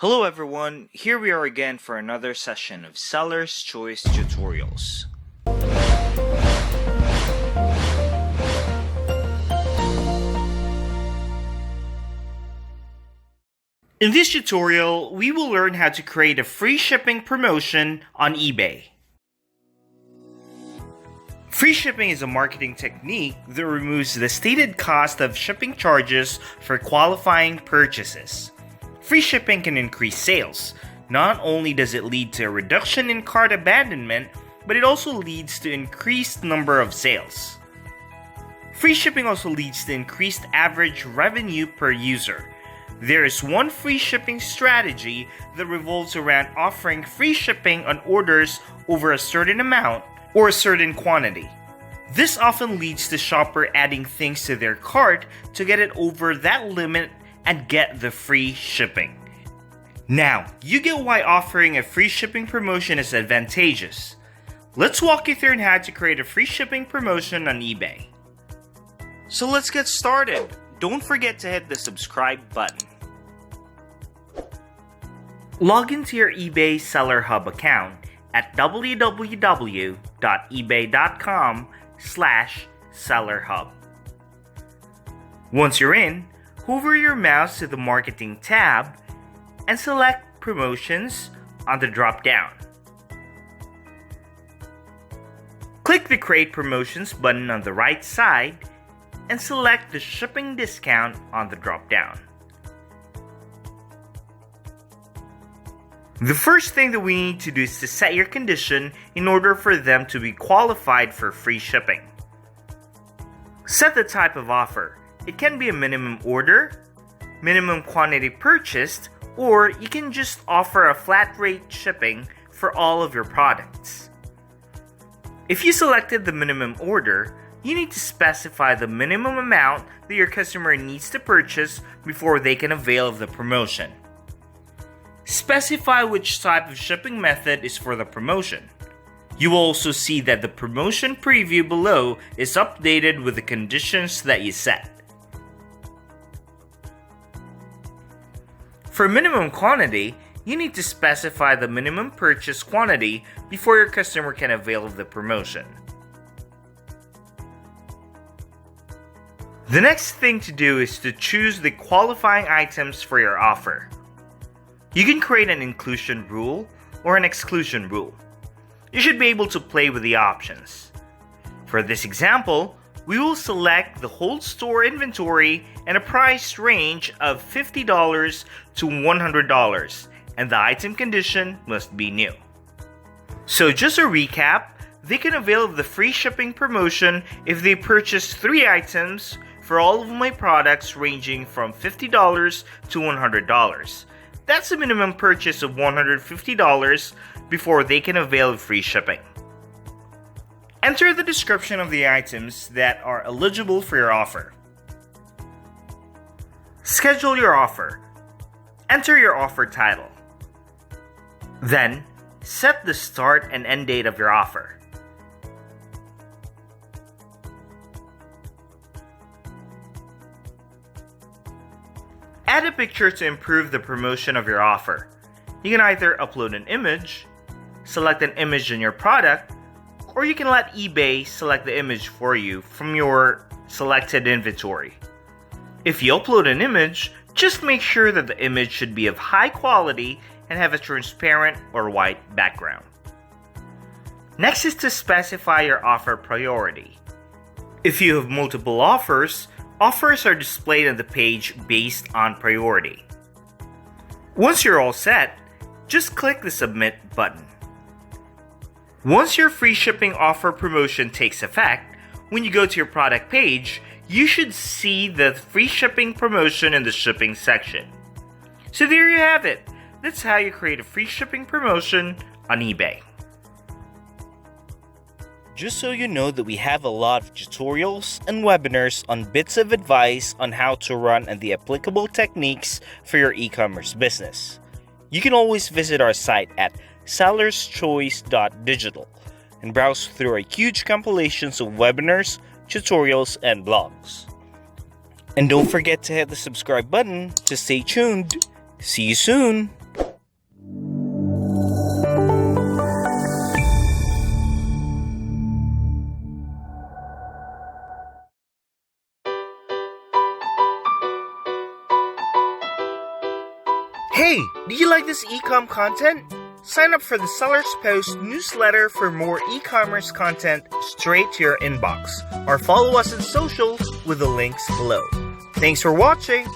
Hello everyone, here we are again for another session of Seller's Choice Tutorials. In this tutorial, we will learn how to create a free shipping promotion on eBay. Free shipping is a marketing technique that removes the stated cost of shipping charges for qualifying purchases. Free shipping can increase sales. Not only does it lead to a reduction in cart abandonment, but it also leads to increased number of sales. Free shipping also leads to increased average revenue per user. There is one free shipping strategy that revolves around offering free shipping on orders over a certain amount or a certain quantity. This often leads to shopper adding things to their cart to get it over that limit and get the free shipping. Now, you get why offering a free shipping promotion is advantageous. Let's walk you through on how to create a free shipping promotion on eBay. So let's get started. Don't forget to hit the subscribe button. Log into your eBay Seller Hub account at www.ebay.com/sellerhub. Once you're in, hover your mouse to the Marketing tab and select Promotions on the drop-down. Click the Create Promotions button on the right side and select the Shipping Discount on the drop-down. The first thing that we need to do is to set your condition in order for them to be qualified for free shipping. Set the type of offer. It can be a minimum order, minimum quantity purchased, or you can just offer a flat rate shipping for all of your products. If you selected the minimum order, you need to specify the minimum amount that your customer needs to purchase before they can avail of the promotion. Specify which type of shipping method is for the promotion. You will also see that the promotion preview below is updated with the conditions that you set. For minimum quantity, you need to specify the minimum purchase quantity before your customer can avail of the promotion. The next thing to do is to choose the qualifying items for your offer. You can create an inclusion rule or an exclusion rule. You should be able to play with the options. For this example, we will select the whole store inventory and a price range of $50 to $100, and the item condition must be new. So just a recap, they can avail of the free shipping promotion if they purchase 3 items for all of my products ranging from $50 to $100. That's a minimum purchase of $150 before they can avail of free shipping. Enter the description of the items that are eligible for your offer. Schedule your offer. Enter your offer title. Then, set the start and end date of your offer. Add a picture to improve the promotion of your offer. You can either upload an image, select an image in your product, or you can let eBay select the image for you from your selected inventory. If you upload an image, just make sure that the image should be of high quality and have a transparent or white background. Next is to specify your offer priority. If you have multiple offers are displayed on the page based on priority. Once you're all set, just click the Submit button. Once your free shipping offer promotion takes effect, when you go to your product page, you should see the free shipping promotion in the shipping section. So there you have it. That's how you create a free shipping promotion on eBay. Just so you know that we have a lot of tutorials and webinars on bits of advice on how to run and the applicable techniques for your e-commerce business. You can always visit our site at sellerschoice.digital and browse through our huge compilations of webinars, tutorials, and blogs. And don't forget to hit the subscribe button to stay tuned. See you soon! Hey, do you like this e-com content? Sign up for the Sellers Post newsletter for more e-commerce content straight to your inbox, or follow us on social with the links below. Thanks for watching.